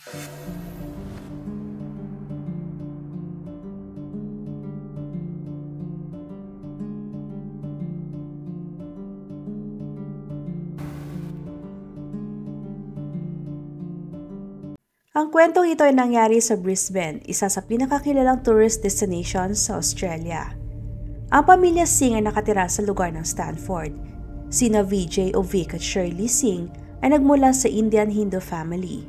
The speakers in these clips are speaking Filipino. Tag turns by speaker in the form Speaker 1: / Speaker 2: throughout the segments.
Speaker 1: Ang kwentong ito ay nangyari sa Brisbane, isa sa pinakakilalang tourist destination sa Australia. Ang pamilya Singh ay nakatira sa lugar ng Stanford. Sina Vijay o Vic at Shirley Singh ay nagmula sa Indian Hindu family.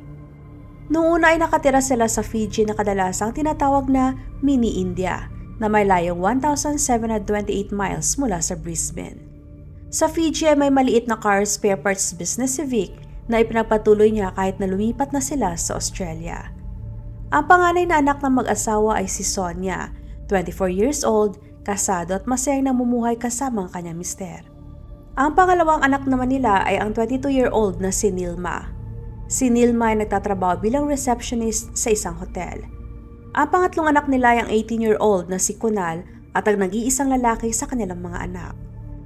Speaker 1: Noong una ay nakatira sila sa Fiji na kadalasang tinatawag na Mini India na may layong 1,728 miles mula sa Brisbane. Sa Fiji ay may maliit na car spare parts business si Vic na ipinagpatuloy niya kahit na lumipat na sila sa Australia. Ang panganay na anak ng mag-asawa ay si Sonia, 24 years old, kasado at masayang namumuhay kasama ang kanyang mister. Ang pangalawang anak naman nila ay ang 22-year-old na si Nilma. Si Nilma ay nagtatrabaho bilang receptionist sa isang hotel. Ang pangatlong anak nila ay ang 18-year-old na si Kunal at ang nag-iisang lalaki sa kanilang mga anak.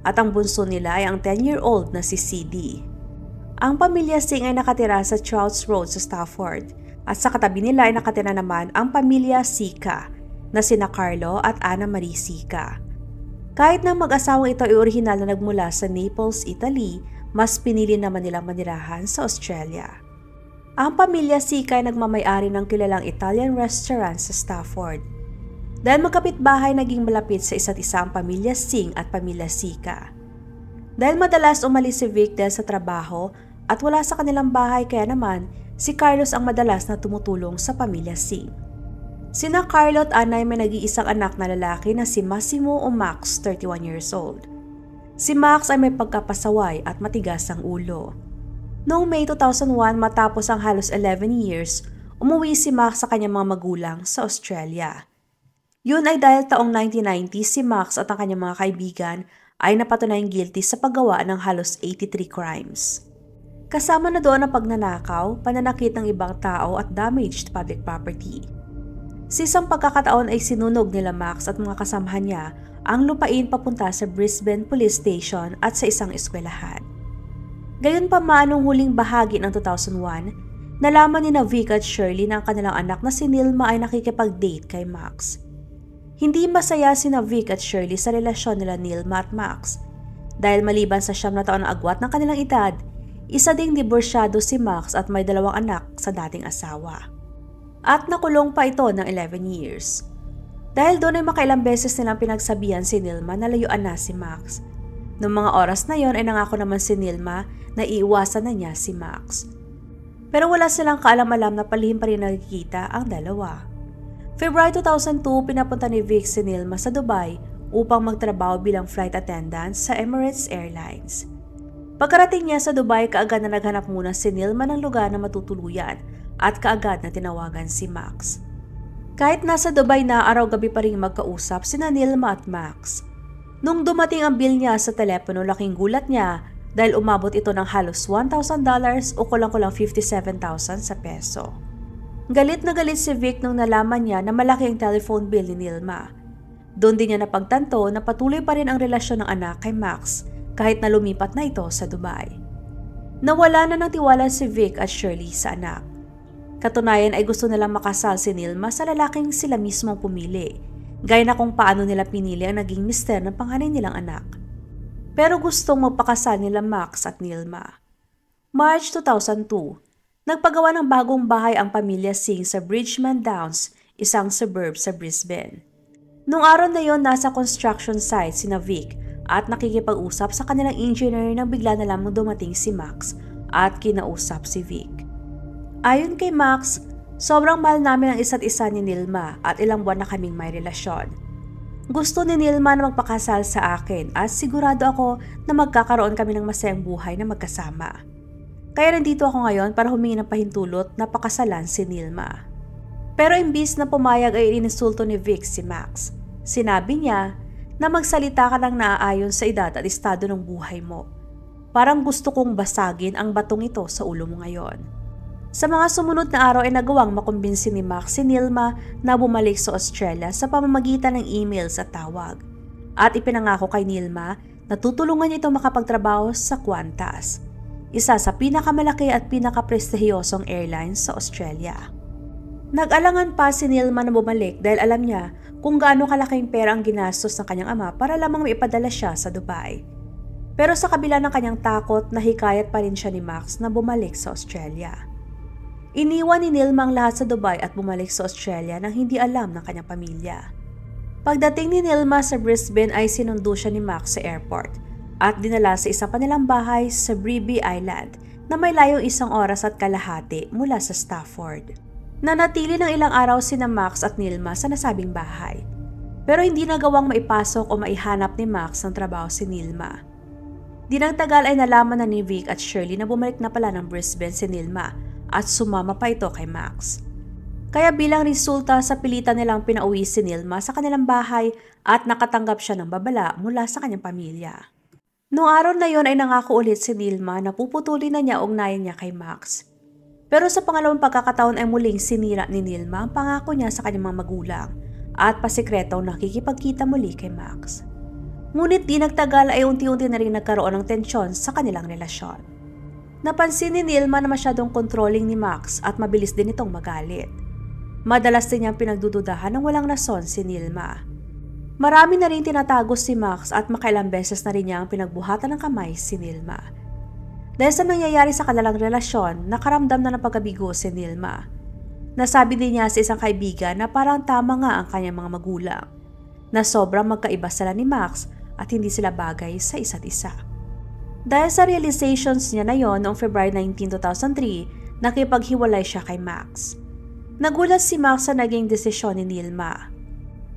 Speaker 1: At ang bunso nila ay ang 10-year-old na si CD. Ang pamilya Singh ay nakatira sa Trouts Road sa Stafford at sa katabi nila ay nakatira naman ang pamilya Sika na sina Carlo at Anna Marie Sika. Kahit na mag-asawang ito ay orihinal na nagmula sa Naples, Italy, mas pinili naman nilang manirahan sa Australia. Ang pamilya Sika ay nagmamay-ari ng kilalang Italian restaurant sa Stafford. Dahil magkapitbahay naging malapit sa isa't isa ang pamilya Singh at pamilya Sika. Dahil madalas umalis si Vic dahil sa trabaho at wala sa kanilang bahay kaya naman si Carlos ang madalas na tumutulong sa pamilya Singh. Sina Carlo at Anna ay may nag-iisang anak na lalaki na si Massimo o Max, 31 years old. Si Max ay may pagkapasaway at matigas ang ulo. Noong May 2001 matapos ang halos 11 years, umuwi si Max sa kanyang mga magulang sa Australia. Yun ay dahil taong 1990 si Max at ang kanyang mga kaibigan ay napatunayang guilty sa paggawa ng halos 83 crimes. Kasama na doon ang pagnanakaw, pananakit ng ibang tao at damaged public property. Sa isang pagkakataon ay sinunog nila Max at mga kasamahan niya ang lupain papunta sa Brisbane Police Station at sa isang eskwelahan. Gayunpaman noong huling bahagi ng 2001, nalaman ni Vic at Shirley na ang kanilang anak na si Nilma ay nakikipag-date kay Max. Hindi masaya si Vic at Shirley sa relasyon nila Nilma at Max dahil maliban sa 9 na taon ng agwat ng kanilang edad, isa ding diborsyado si Max at may 2 anak sa dating asawa. At nakulong pa ito ng 11 years. Dahil doon ay makailang beses nilang pinagsabihan si Nilma na layuan na si Max. Noong mga oras na yon ay nangako naman si Nilma na iiwasan na niya si Max. Pero wala silang kaalam-alam na palihim pa rin nakikita ang dalawa. February 2002, pinapunta ni Vic si Nilma sa Dubai upang magtrabaho bilang flight attendant sa Emirates Airlines. Pagkarating niya sa Dubai, kaagad na naghanap muna si Nilma ng lugar na matutuluyan at kaagad na tinawagan si Max. Kahit nasa Dubai na, araw-gabi pa rin magkausap sina Nilma at Max. Nung dumating ang bill niya sa telepono, laking gulat niya dahil umabot ito ng halos $1,000 o kulang-kulang 57,000 sa peso. Galit na galit si Vic nung nalaman niya na malaki ang telephone bill ni Nilma. Doon din niya napagtanto na patuloy pa rin ang relasyon ng anak kay Max kahit na lumipat na ito sa Dubai. Nawala na ng tiwala si Vic at Shirley sa anak. Katunayan ay gusto nilang makasal si Nilma sa lalaking sila mismong pumili, gaya na kung paano nila pinili ang naging mister ng panganay nilang anak. Pero gustong magpakasal nila Max at Nilma. March 2002, nagpagawa ng bagong bahay ang pamilya Singh sa Bridgeman Downs, isang suburb sa Brisbane. Noong araw na yon, nasa construction site sina Vic at nakikipag-usap sa kanilang engineer nang bigla na lamang dumating si Max at kinausap si Vic. Ayon kay Max, sobrang mahal namin ang isa't isa ni Nilma at ilang buwan na kaming may relasyon. Gusto ni Nilma na magpakasal sa akin at sigurado ako na magkakaroon kami ng masayang buhay na magkasama. Kaya nandito ako ngayon para humingi ng pahintulot na pakasalan si Nilma. Pero imbis na pumayag ay ininsulto ni Vic si Max. Sinabi niya na magsalita ka lang naaayon sa edad at estado ng buhay mo. Parang gusto kong basagin ang batong ito sa ulo mo ngayon. Sa mga sumunod na araw ay nagawang makumbinsi ni Max si Nilma na bumalik sa Australia sa pamamagitan ng emails at tawag. At ipinangako kay Nilma na tutulungan niya ito makapagtrabaho sa Qantas. isa sa pinakamalaki at pinakaprestihiyosong airlines sa Australia. Nag-alangan pa si Nilma na bumalik dahil alam niya kung gaano kalaking pera ang ginastos ng kanyang ama para lamang maipadala siya sa Dubai. Pero sa kabila ng kanyang takot, nahikayat pa rin siya ni Max na bumalik sa Australia. Iniwan ni Nilma ang lahat sa Dubai at bumalik sa Australia nang hindi alam ng kanyang pamilya. Pagdating ni Nilma sa Brisbane ay sinundo siya ni Max sa airport at dinala sa isa pa nilang bahay sa Bribie Island na may layong 1 oras at kalahati mula sa Stafford. Nanatili ng ilang araw sina Max at Nilma sa nasabing bahay. Pero hindi nagawang maipasok o maihanap ni Max ng trabaho si Nilma. Di nang tagal ay nalaman na ni Vic at Shirley na bumalik na pala ng Brisbane si Nilma at sumama pa ito kay Max. Kaya bilang resulta sa pilitan nilang pinauwi si Nilma sa kanilang bahay at nakatanggap siya ng babala mula sa kanyang pamilya. Noong araw na yon ay nangako ulit si Nilma na puputulin na niya ugnayan niya kay Max. Pero sa pangalawang pagkakataon ay muling sinira ni Nilma ang pangako niya sa kanyang mga magulang at pasikretong nakikipagkita muli kay Max. Ngunit di nagtagal ay unti-unti na rin nagkaroon ng tensyon sa kanilang relasyon. Napansin ni Nilma na masyadong controlling ni Max at mabilis din itong magalit. Madalas din niyang pinagdududahan ng walang rason si Nilma. Marami na rin tinatago si Max at makailang beses na rin niyang pinagbuhatan ng kamay si Nilma. Dahil sa nangyayari sa kanilang relasyon, nakaramdam na ng pagkabigo si Nilma. Nasabi din niya sa isang kaibigan na parang tama nga ang kanyang mga magulang, na sobrang magkaiba sila ni Max at hindi sila bagay sa isa't isa. Dahil sa realizations niya na yon noong February 19, 2003, nakipaghiwalay siya kay Max. Nagulat si Max sa naging desisyon ni Nilma.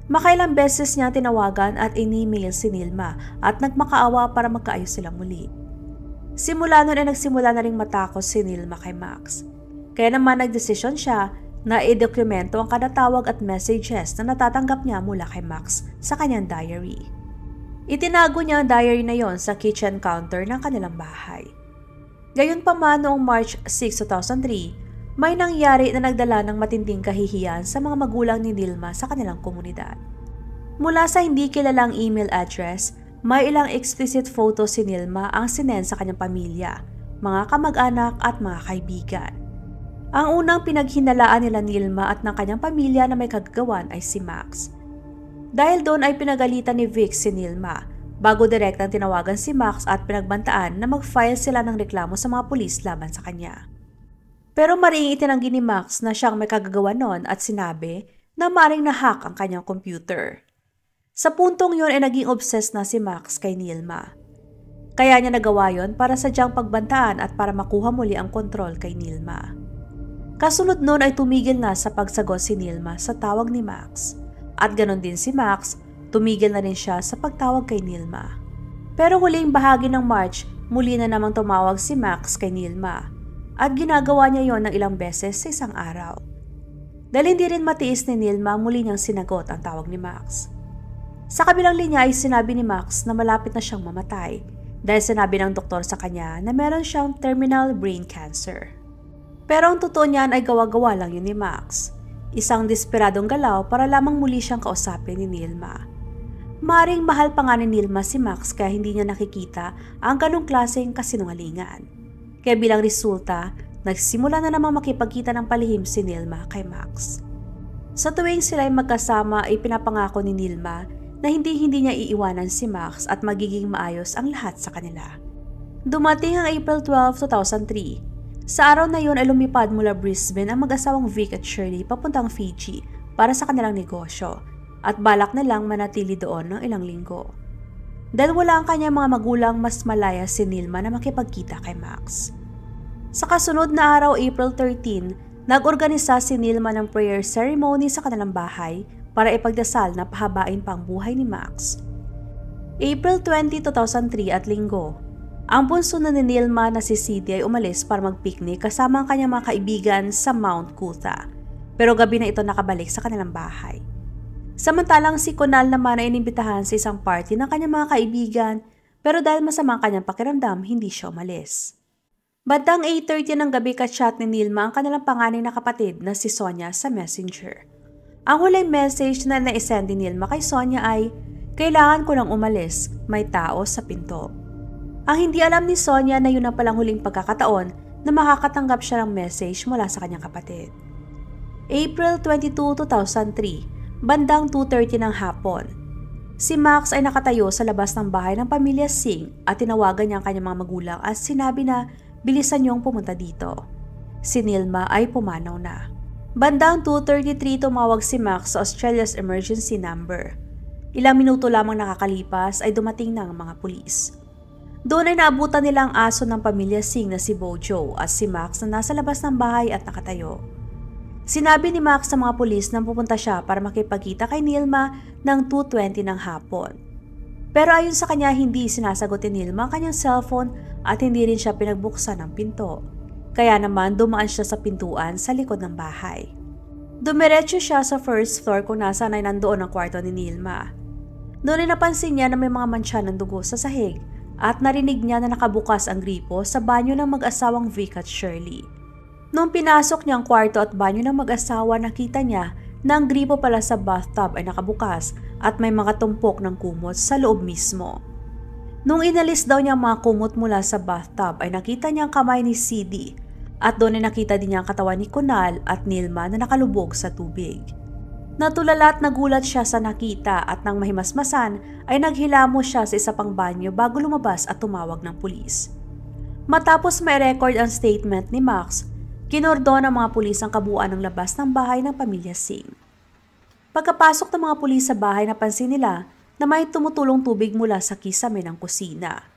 Speaker 1: Makailang beses niya tinawagan at in-email si Nilma at nagmakaawa para magkaayos silang muli. Simula noon ay nagsimula na ring matakot si Nilma kay Max. Kaya naman nagdesisyon siya na i-dokumento ang kada tawag at messages na natatanggap niya mula kay Max sa kanyang diary. Itinago niya ang diary na yon sa kitchen counter ng kanilang bahay. Gayunpaman noong March 6, 2003, may nangyari na nagdala ng matinding kahihiyan sa mga magulang ni Nilma sa kanilang komunidad. Mula sa hindi kilalang email address, may ilang explicit photo si Nilma ang sinend sa kanyang pamilya, mga kamag-anak at mga kaibigan. Ang unang pinaghinalaan nila Nilma at ng kanyang pamilya na may kagagawan ay si Max. Dahil doon ay pinagalitan ni Vic si Nilma, bago direktang tinawagan si Max at pinagbantaan na mag-file sila ng reklamo sa mga pulis laban sa kanya. Pero maring itinanggi ni Max na siyang may kagagawan noon at sinabi na maring na-hack ang kanyang computer. Sa puntong yon ay naging obsessed na si Max kay Nilma. Kaya niya nagawa yon para sadyang pagbantaan at para makuha muli ang kontrol kay Nilma. Kasunod nun ay tumigil na sa pagsagot si Nilma sa tawag ni Max. At ganon din si Max, tumigil na rin siya sa pagtawag kay Nilma. Pero huling bahagi ng March, muli na namang tumawag si Max kay Nilma. At ginagawa niya yon ng ilang beses sa isang araw. Dahil hindi rin matiis ni Nilma, muli niyang sinagot ang tawag ni Max. Sa kabilang linya ay sinabi ni Max na malapit na siyang mamatay dahil sinabi ng doktor sa kanya na meron siyang terminal brain cancer. Pero ang totoo niyan ay gawa-gawa lang yun ni Max. Isang desperadong galaw para lamang muli siyang kausapin ni Nilma. Maring mahal pa nga ni Nilma si Max kaya hindi niya nakikita ang ganong klaseng kasinungalingan. Kaya bilang resulta, nagsimula na namang makipagkita ng palihim si Nilma kay Max. Sa tuwing sila ay magkasama ay pinapangako ni Nilma na hindi niya iiwanan si Max at magiging maayos ang lahat sa kanila. Dumating ang April 12, 2003. Sa araw na yun ay lumipad mula Brisbane ang mag-asawang Vic at Shirley papuntang Fiji para sa kanilang negosyo at balak na lang manatili doon ng ilang linggo. Dahil wala ang kanyang mga magulang, mas malaya si Nilma na makipagkita kay Max. Sa kasunod na araw, April 13, nag-organisa si Nilma ng prayer ceremony sa kanilang bahay para ipagdasal na pahabain pa ang buhay ni Max. April 20, 2003 at linggo, ang bunso na ni Nilma na si Sidie ay umalis para mag-picnic kasama ang kanyang mga kaibigan sa Mount Cooltha, pero gabi na ito nakabalik sa kanilang bahay. Samantalang si Kunal naman ay inimbitahan sa isang party ng kanyang mga kaibigan, pero dahil masama ang kanyang pakiramdam, hindi siya umalis. Bandang 8:30 ng gabi ka-chat ni Nilma ang kanilang panganay na kapatid na si Sonia sa Messenger. Ang huling message na na-send ni Nilma kay Sonia ay, "Kailangan ko lang umalis, may tao sa pinto." Ang hindi alam ni Sonia na yun ang palang huling pagkakataon na makakatanggap siya ng message mula sa kanyang kapatid. April 22, 2003, bandang 2:30 ng hapon. Si Max ay nakatayo sa labas ng bahay ng pamilya Singh at tinawagan niya ang kanyang mga magulang at sinabi na bilisan niyong pumunta dito. Si Nilma ay pumanaw na. Bandang 2:33 tumawag si Max sa Australia's emergency number. Ilang minuto lamang nakakalipas ay dumating na ang mga pulis. Doon ay naabutan nila ang aso ng pamilya Singh na si Bojo at si Max na nasa labas ng bahay at nakatayo. Sinabi ni Max sa mga pulis na pupunta siya para makipagkita kay Nilma ng 2:20 ng hapon. Pero ayon sa kanya hindi sinasagot ni Nilma ang kanyang cellphone at hindi rin siya pinagbuksan ng pinto. Kaya naman dumaan siya sa pintuan sa likod ng bahay. Dumiretso siya sa first floor kung nasaan ay nandoon ang kwarto ni Nilma. Noon ay napansin niya na may mga mantsa ng dugo sa sahig at narinig niya na nakabukas ang gripo sa banyo ng mag-asawang Vic at Shirley. Noong pinasok niya ang kwarto at banyo ng mag-asawa, nakita niya na ang gripo pala sa bathtub ay nakabukas at may mga tumpok ng kumot sa loob mismo. Noong inalis daw niya ang mga kumot mula sa bathtub ay nakita niya ang kamay ni CD at doon ay nakita din niya ang katawan ni Kunal at Nilma na nakalubog sa tubig. Natulala at nagulat siya sa nakita at nang mahimasmasan ay naghilamos siya sa isa pang banyo bago lumabas at tumawag ng pulis. Matapos may record ang statement ni Max, kinordon ng mga pulis ang kabuuan ng labas ng bahay ng pamilya Singh. Pagkapasok ng mga pulis sa bahay, napansin nila na may tumutulong tubig mula sa kisame ng kusina.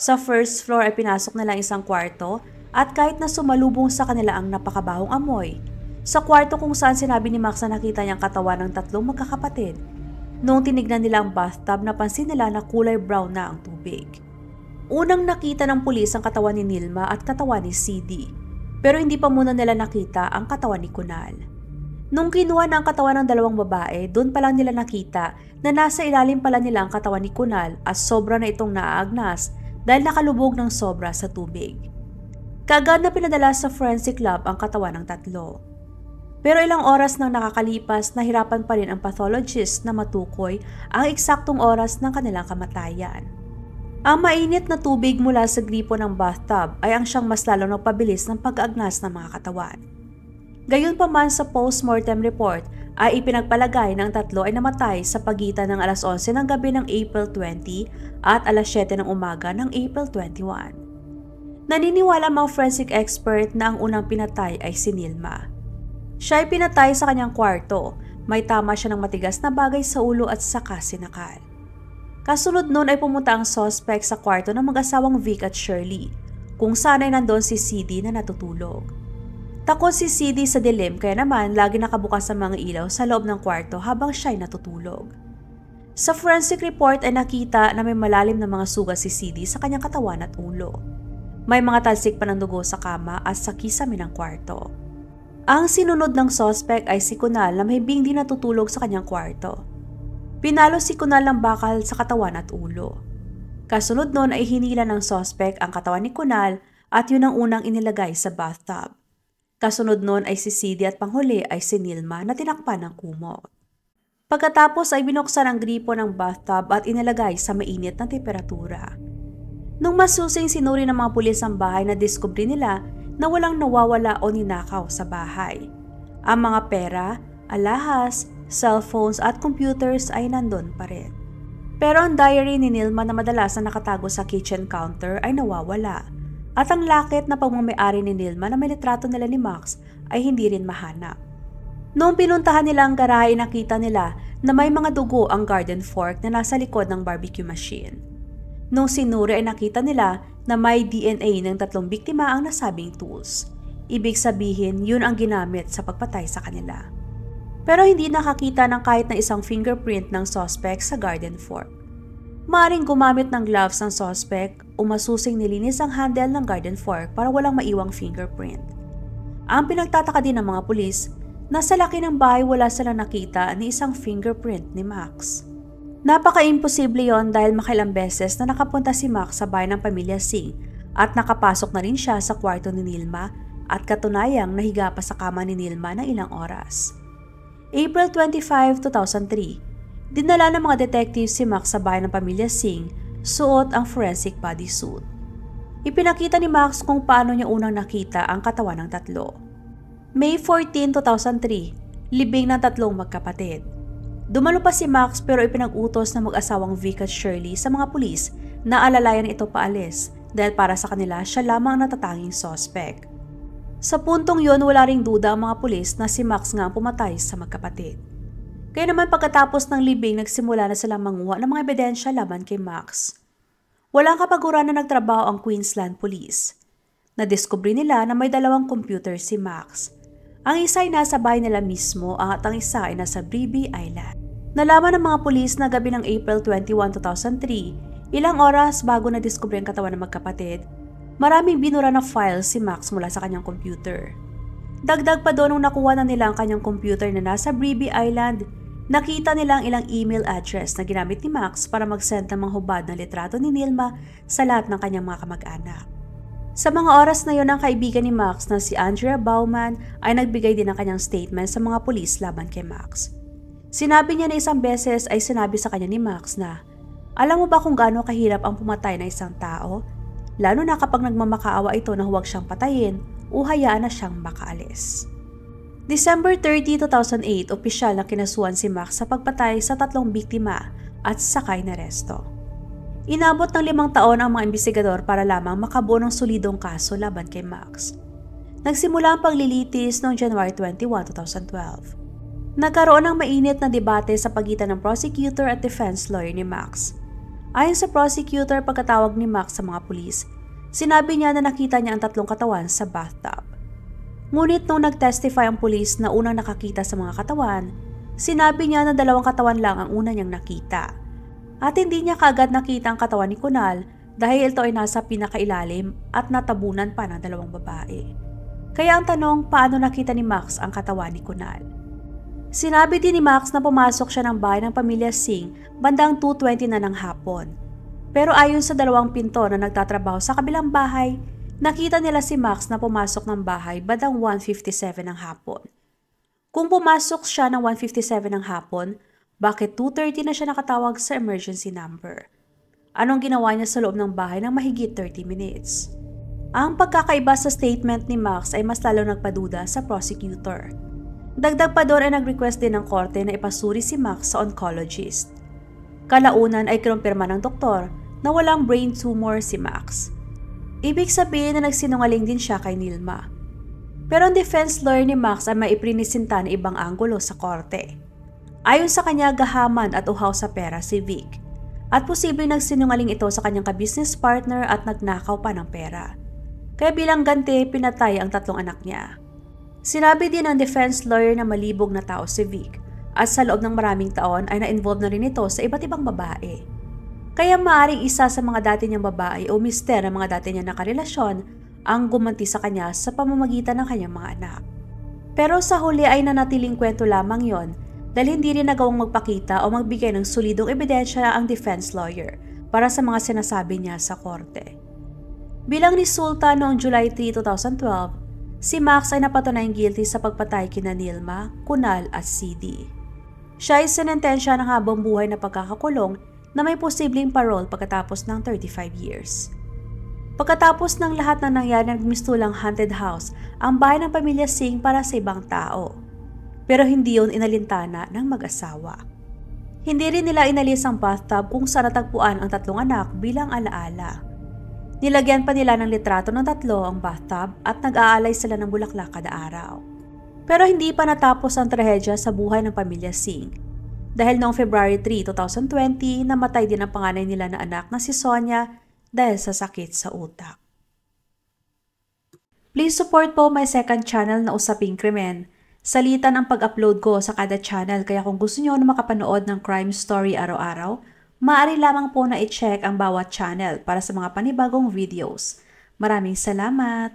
Speaker 1: Sa first floor ay pinasok nila isang kwarto at kahit na sumalubong sa kanila ang napakabahong amoy, sa kwarto kung saan sinabi ni Max na nakita niyang katawan ng tatlong magkakapatid. Noong tinignan nila ang bathtub, napansin nila na kulay brown na ang tubig. Unang nakita ng pulis ang katawan ni Nilma at katawan ni CD. Pero hindi pa muna nila nakita ang katawan ni Kunal. Nung kinuha na ang katawan ng dalawang babae, doon pa lang nila nakita na nasa ilalim pala nila ang katawan ni Kunal at sobra na itong naaagnas dahil nakalubog ng sobra sa tubig. Kaagad na pinadala sa forensic lab ang katawan ng tatlo. Pero ilang oras nang nakakalipas, nahirapan pa rin ang pathologist na matukoy ang eksaktong oras ng kanilang kamatayan. Ang mainit na tubig mula sa gripo ng bathtub ay ang siyang mas lalong nagpabilis ng pag-agnas ng mga katawan. Gayunpaman sa postmortem report ay ipinagpalagay na ang tatlo ay namatay sa pagitan ng alas 11 ng gabi ng April 20 at alas 7 ng umaga ng April 21. Naniniwala mga forensic expert na ang unang pinatay ay si Nilma. Siya ay pinatay sa kanyang kwarto, may tama siya ng matigas na bagay sa ulo at saka sinakal. Kasunod nun ay pumunta ang suspect sa kwarto ng mag-asawang Vic at Shirley, kung saan ay nandoon si CD na natutulog. Takot si CD sa dilim kaya naman lagi nakabukas ang mga ilaw sa loob ng kwarto habang siya ay natutulog. Sa forensic report ay nakita na may malalim na mga sugat si CD sa kanyang katawan at ulo. May mga talsik pa ng dugo sa kama at sa kisame ng kwarto. Ang sinunod ng suspect ay si Kunal na may hindi natutulog sa kanyang kwarto. Pinalo si Kunal ng bakal sa katawan at ulo. Kasunod nun ay hinila ng suspect ang katawan ni Kunal at yun ang unang inilagay sa bathtub. Kasunod nun ay si CD at panghuli ay si Nilma na tinakpan ng kumot. Pagkatapos ay binuksan ang gripo ng bathtub at inilagay sa mainit na temperatura. Nung masusing sinuri ng mga pulis ang bahay, na diskubre nila na walang nawawala o ninakaw sa bahay. Ang mga pera, alahas, cellphones at computers ay nandun pa rin. Pero ang diary ni Nilma na madalas na nakatago sa kitchen counter ay nawawala. At ang lakit na pagmamayari ni Nilma na may litrato nila ni Max ay hindi rin mahanap. Noong pinuntahan nila ang garahe, nakita nila na may mga dugo ang garden fork na nasa likod ng barbecue machine. Noong sinuri ay nakita nila na may DNA ng tatlong biktima ang nasabing tools. Ibig sabihin, yun ang ginamit sa pagpatay sa kanila. Pero hindi nakakita ng kahit na isang fingerprint ng suspect sa garden fork. Maaring gumamit ng gloves ang suspect o masusing nilinis ang handle ng garden fork para walang maiwang fingerprint. Ang pinagtataka din ng mga pulis, nasa laki ng bahay wala silang nakita ni isang fingerprint ni Max. Napaka-imposible yon dahil makailang beses na nakapunta si Max sa bahay ng pamilya Singh at nakapasok na rin siya sa kwarto ni Nilma at katunayang nahiga pa sa kama ni Nilma ng ilang oras. April 25, 2003, dinala ng mga detectives si Max sa bahay ng pamilya Singh suot ang forensic bodysuit. Ipinakita ni Max kung paano niya unang nakita ang katawan ng tatlo. May 14, 2003, libing ng tatlong magkapatid. Dumalo pa si Max pero ipinag-utos na mag-asawang Vic at Shirley sa mga pulis na alalayan ito paalis dahil para sa kanila siya lamang ang natatanging suspect. Sa puntong yon, wala ring duda ang mga pulis na si Max nga ang pumatay sa magkapatid. Kaya naman pagkatapos ng libing, nagsimula na silang manguha ng mga ebidensya laban kay Max. Walang kapaguran na nagtrabaho ang Queensland Police. Nadiskubre nila na may dalawang computer si Max. Ang isa ay nasa bahay nila mismo at ang isa ay nasa Bribie Island. Nalaman ng mga pulis na gabi ng April 21, 2003, ilang oras bago nadiskubre ang katawan ng magkapatid, maraming binura na files si Max mula sa kanyang computer. Dagdag pa doon nung nakuha na nila ang kanyang computer na nasa Bribie Island, nakita nila ang ilang email address na ginamit ni Max para mag-send ng mga hubad na litrato ni Nilma sa lahat ng kanyang mga kamag-anak. Sa mga oras na yon, ang kaibigan ni Max na si Andrea Bauman ay nagbigay din ng kanyang statement sa mga pulis laban kay Max. Sinabi niya na isang beses ay sinabi sa kanya ni Max na, "Alam mo ba kung gaano kahirap ang pumatay na isang tao? Lalo na kapag nagmamakaawa ito na huwag siyang patayin o hayaan na siyang makaalis." December 30, 2008, opisyal na kinasuhan si Max sa pagpatay sa tatlong biktima at sakay na resto. Inabot ng 5 taon ang mga imbestigador para lamang makabuo ng solidong kaso laban kay Max. Nagsimula ang paglilitis noong January 21, 2012. Nagkaroon ng mainit na debate sa pagitan ng prosecutor at defense lawyer ni Max. Ayon sa prosecutor, pagkatawag ni Max sa mga pulis, sinabi niya na nakita niya ang tatlong katawan sa bathtub. Ngunit nung nag-testify ang pulis na unang nakakita sa mga katawan, sinabi niya na 2 katawan lang ang una niyang nakita. At hindi niya kaagad nakita ang katawan ni Kunal dahil ito ay nasa pinakailalim at natabunan pa ng 2 babae. Kaya ang tanong, paano nakita ni Max ang katawan ni Kunal? Sinabi din ni Max na pumasok siya ng bahay ng pamilya Singh bandang 2:20 na ng hapon. Pero ayon sa 2 pinto na nagtatrabaho sa kabilang bahay, nakita nila si Max na pumasok ng bahay bandang 1:57 ng hapon. Kung pumasok siya ng 1:57 ng hapon, bakit 2:30 na siya nakatawag sa emergency number? Anong ginawa niya sa loob ng bahay ng mahigit 30 minutes? Ang pagkakaiba sa statement ni Max ay mas lalo nagpaduda sa prosecutor. Dagdag pa doon ay nag-request din ng korte na ipasuri si Max sa oncologist. Kalaunan ay kinumpirma ng doktor na walang brain tumor si Max. Ibig sabihin na nagsinungaling din siya kay Nilma. Pero ang defense lawyer ni Max ay maiprinisinta na ibang anggulo sa korte. Ayon sa kanya, gahaman at uhaw sa pera si Vic. At posibleng nagsinungaling ito sa kanyang ka-business partner at nagnakaw pa ng pera. Kaya bilang ganti, pinatay ang 3 anak niya. Sinabi din ng defense lawyer na malibog na tao si Vic at sa loob ng maraming taon ay na-involve na rin ito sa iba't ibang babae. Kaya maaaring isa sa mga dati niyang babae o mister ng mga dati niyang nakarelasyon ang gumanti sa kanya sa pamamagitan ng kanyang mga anak. Pero sa huli ay nanatiling kwento lamang yon dahil hindi rin nagawang magpakita o magbigay ng solidong ebidensya ang defense lawyer para sa mga sinasabi niya sa korte. Bilang resulta noong July 3, 2012, si Max ay napatunayang guilty sa pagpatay kina Nilma, Kunal at CD. Siya ay sinentensya ng habang buhay na pagkakakulong na may posibleng parole pagkatapos ng 35 years. Pagkatapos ng lahat na nangyari, nagmistulang haunted house ang bahay ng pamilya Singh para sa ibang tao. Pero hindi yun inalintana ng mag-asawa. Hindi rin nila inalis ang bathtub kung saan natagpuan ang 3 anak bilang alaala. Nilagyan pa nila ng litrato ng 3 ang bathtub at nag-aalay sila ng bulaklak kada araw. Pero hindi pa natapos ang trahedya sa buhay ng pamilya Singh. Dahil noong February 3, 2020, namatay din ang panganay nila na anak na si Sonia dahil sa sakit sa utak. Please support po my second channel na Usaping Krimen. Salitan ang pag-upload ko sa kada channel kaya kung gusto niyo na makapanood ng crime story araw-araw, maaari lamang po na i-check ang bawat channel para sa mga panibagong videos. Maraming salamat!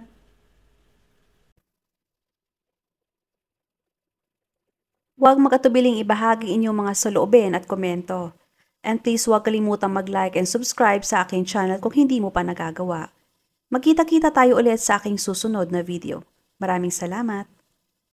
Speaker 1: Huwag mag-atubiling ibahagi inyong mga saloobin at komento. And please huwag kalimutang mag-like and subscribe sa aking channel kung hindi mo pa nagagawa. Magkita-kita tayo ulit sa aking susunod na video. Maraming salamat!